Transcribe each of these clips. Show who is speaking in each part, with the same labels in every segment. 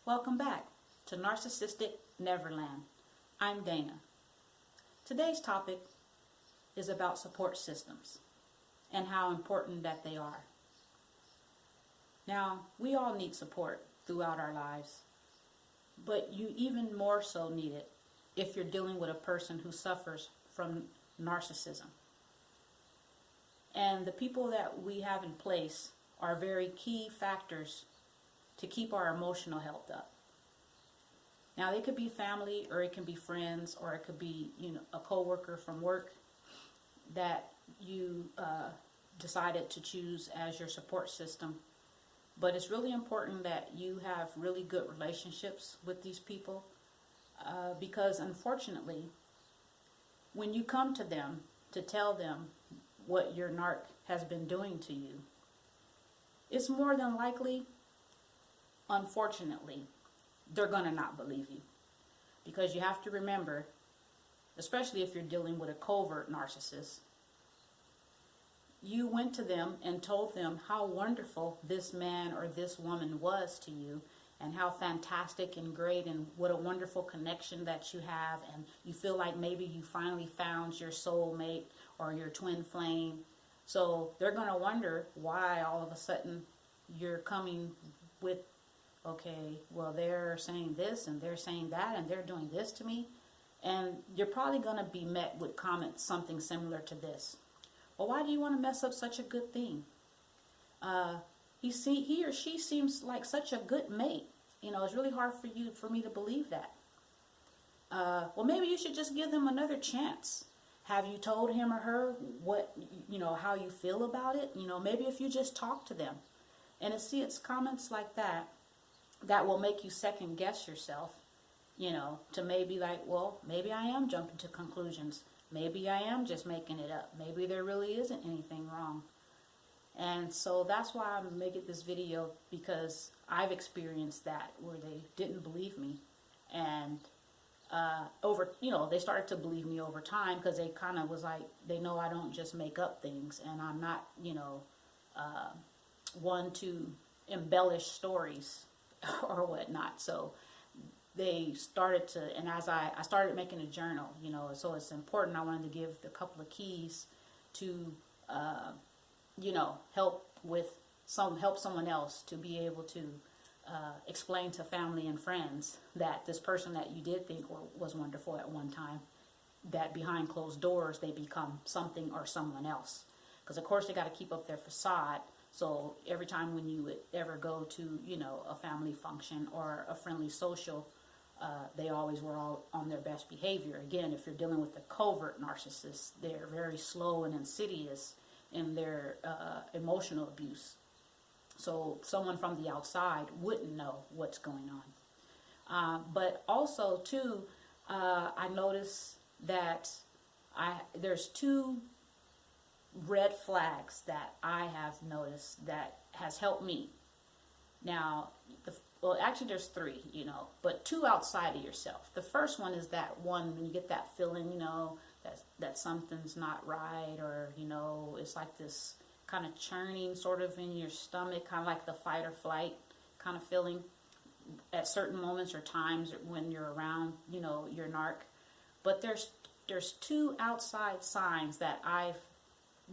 Speaker 1: Welcome back to Narcissistic Neverland. I'm Dana. Today's topic is about support systems and how important that they are. Now, we all need support throughout our lives, but you even more so need it if you're dealing with a person who suffers from narcissism. And the people that we have in place are very key factors to keep our emotional health up. Now, they could be family, or it can be friends, or it could be, a coworker from work that you decided to choose as your support system. But it's really important that you have really good relationships with these people because, unfortunately, when you come to them to tell them what your narc has been doing to you, it's more than likely, unfortunately, they're going to not believe you. Because you have to remember, especially if you're dealing with a covert narcissist, you went to them and told them how wonderful this man or this woman was to you, and how fantastic and great and what a wonderful connection that you have, and you feel like maybe you finally found your soulmate or your twin flame. So they're going to wonder why all of a sudden you're coming with, okay, well, they're saying this and they're saying that and they're doing this to me. And you're probably going to be met with comments something similar to this. Well, why do you want to mess up such a good thing? He or she seems like such a good mate. It's really hard for me to believe that. Well, maybe you should just give them another chance. Have you told him or her what, how you feel about it? Maybe if you just talk to them. And it's comments like that will make you second guess yourself, to maybe like, well, maybe I am jumping to conclusions. Maybe I am just making it up. Maybe there really isn't anything wrong. And so that's why I'm making this video, because I've experienced that where they didn't believe me. And they started to believe me over time, because they kind of was like, they know I don't just make up things, and I'm not, one to embellish stories or whatnot. So they started to, and as I started making a journal, so it's important. I wanted to give a couple of keys to, help someone else to be able to explain to family and friends that this person that you did think was wonderful at one time, that behind closed doors they become something or someone else. Because of course they got to keep up their facade. So every time when you would ever go to, a family function or a friendly social, they always were all on their best behavior. Again, if you're dealing with a covert narcissist, they're very slow and insidious in their emotional abuse. So someone from the outside wouldn't know what's going on. But also, too, I noticed that there's two red flags that I have noticed that has helped me. Now, actually there's three, but two outside of yourself. The first one is that one when you get that feeling, that something's not right, or, it's like this kind of churning sort of in your stomach, kind of like the fight or flight kind of feeling at certain moments or times when you're around, your narc. But there's two outside signs that I've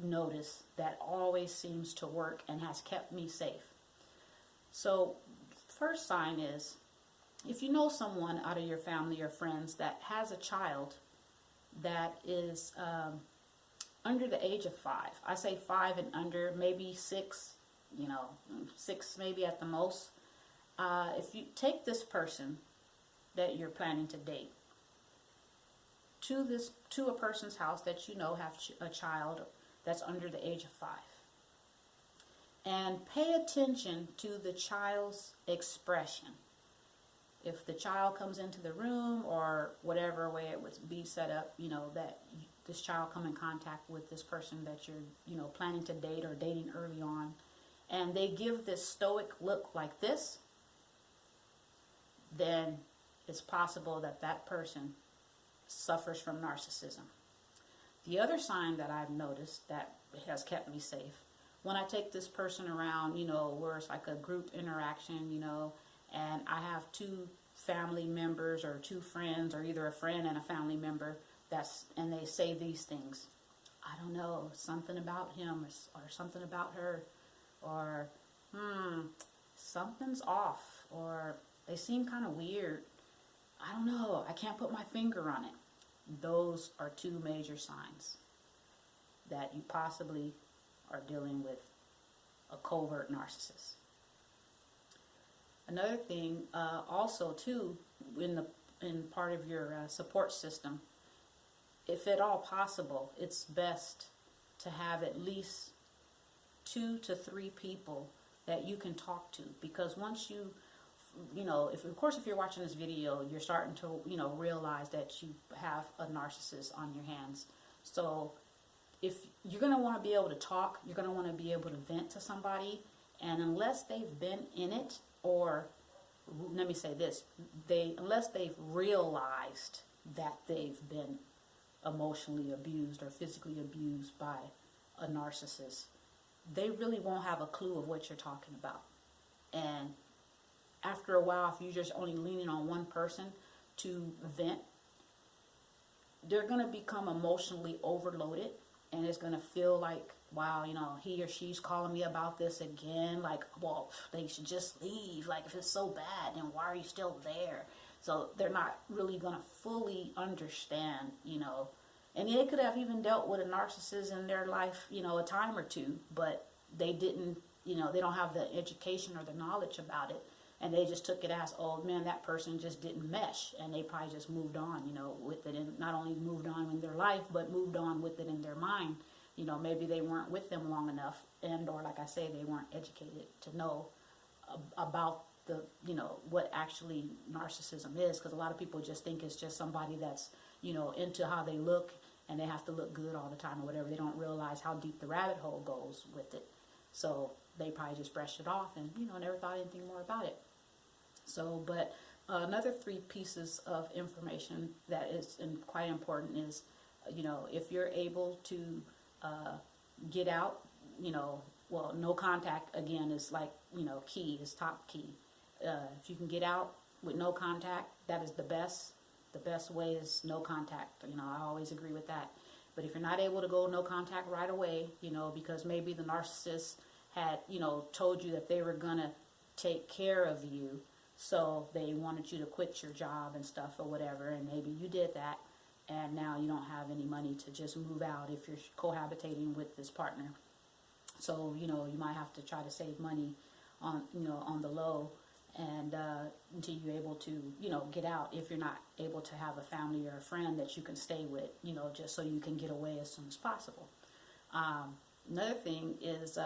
Speaker 1: noticed that always seems to work and has kept me safe. So first sign is, if you know someone out of your family or friends that has a child that is under the age of 5, I say 5 and under, maybe 6, 6 maybe at the most. If you take this person that you're planning to date to a person's house that have a child that's under the age of 5, and pay attention to the child's expression. If the child comes into the room, or whatever way it would be set up, that this child come in contact with this person that you're, planning to date or dating early on, and they give this stoic look like this, then it's possible that that person suffers from narcissism. The other sign that I've noticed that has kept me safe, when I take this person around, where it's like a group interaction, and I have two family members or two friends, or either a friend and a family member, and they say these things. I don't know, something about him or something about her, or something's off, or they seem kind of weird. I don't know, I can't put my finger on it. Those are two major signs that you possibly are dealing with a covert narcissist. Another thing, also too, in part of your support system, if at all possible, it's best to have at least 2 to 3 people that you can talk to, because once you know, if you're watching this video, you're starting to, realize that you have a narcissist on your hands. So if you're going to want to be able to talk, you're going to want to be able to vent to somebody, and unless they've been in it, or let me say this, unless they've realized that they've been emotionally abused or physically abused by a narcissist, they really won't have a clue of what you're talking about. And after a while, if you're just only leaning on one person to vent, they're going to become emotionally overloaded, and it's going to feel like, wow, he or she's calling me about this again. Like, well, they should just leave. Like, if it's so bad, then why are you still there? So they're not really going to fully understand, And they could have even dealt with a narcissist in their life, a time or two, but they didn't, they don't have the education or the knowledge about it. And they just took it as, oh man, that person just didn't mesh, and they probably just moved on, with it, and not only moved on in their life, but moved on with it in their mind. Maybe they weren't with them long enough, or like I say, they weren't educated to know about the, what actually narcissism is, because a lot of people just think it's just somebody that's, into how they look, and they have to look good all the time or whatever. They don't realize how deep the rabbit hole goes with it. So they probably just brushed it off and, never thought anything more about it. So, but another 3 pieces of information that is quite important is, if you're able to get out, well, no contact, again, is like, key, is top key. If you can get out with no contact, that is the best. The best way is no contact. I always agree with that. But if you're not able to go no contact right away, because maybe the narcissist had, told you that they were going to take care of you, so they wanted you to quit your job and stuff or whatever, and maybe you did that, and now you don't have any money to just move out if you're cohabitating with this partner. So, you might have to try to save money on, on the low, and until you're able to, get out, if you're not able to have a family or a friend that you can stay with, just so you can get away as soon as possible. Another thing is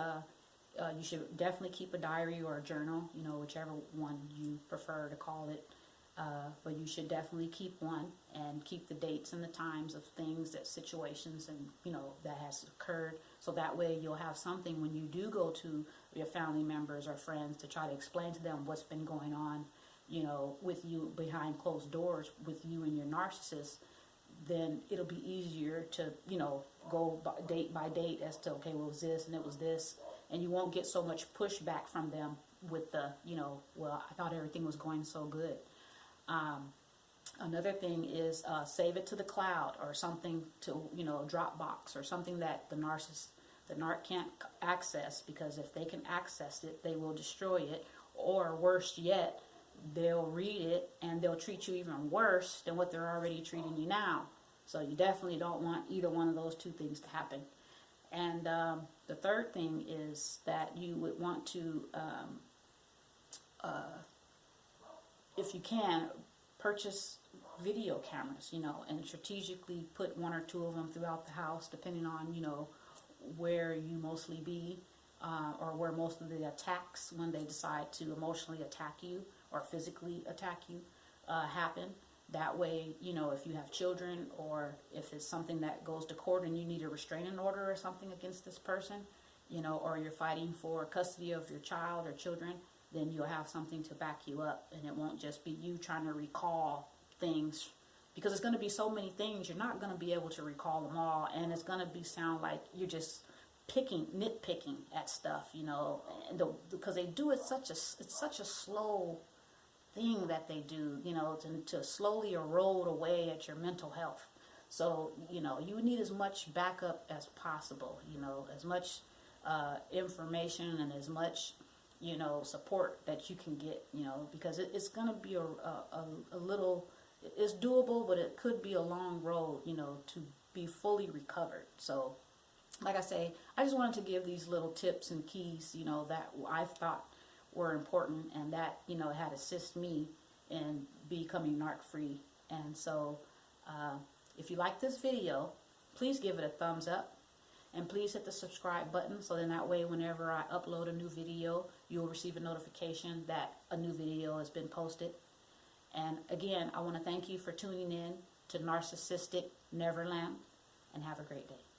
Speaker 1: you should definitely keep a diary or a journal, whichever one you prefer to call it. But you should definitely keep one, and keep the dates and the times of things, situations, and that has occurred. So that way you'll have something when you do go to your family members or friends to try to explain to them what's been going on, with you behind closed doors with you and your narcissist. Then it'll be easier to, go date by date as to, okay, well, it was this and it was this. And you won't get so much pushback from them with the, well, I thought everything was going so good. Another thing is save it to the cloud, or something to, Dropbox, or something that the narc can't access, because if they can access it, they will destroy it, or worse yet, they'll read it and they'll treat you even worse than what they're already treating you now. So you definitely don't want either one of those 2 things to happen. And the third thing is that you would want to, if you can, purchase video cameras, and strategically put 1 or 2 of them throughout the house, depending on, where you mostly be, or where most of the attacks, when they decide to emotionally attack you or physically attack you, happen. That way, if you have children, or if it's something that goes to court and you need a restraining order or something against this person, or you're fighting for custody of your child or children, then you'll have something to back you up, and it won't just be you trying to recall things, because it's going to be so many things, you're not going to be able to recall them all, and it's going to sound like you're just nitpicking at stuff, and because they do it it's such a slow thing that they do, you know, to slowly erode away at your mental health. So, you know, you need as much backup as possible, you know, as much information and as much, you know, support that you can get, you know, because it's going to be a little, it's doable, but it could be a long road, you know, to be fully recovered. So, like I say, I just wanted to give these little tips and keys, you know, that I thought were important and that, you know, had assisted me in becoming narc free. And so, if you like this video, please give it a thumbs up and please hit the subscribe button so then that way whenever I upload a new video, you'll receive a notification that a new video has been posted. And again, I want to thank you for tuning in to Narcissistic Neverland and have a great day.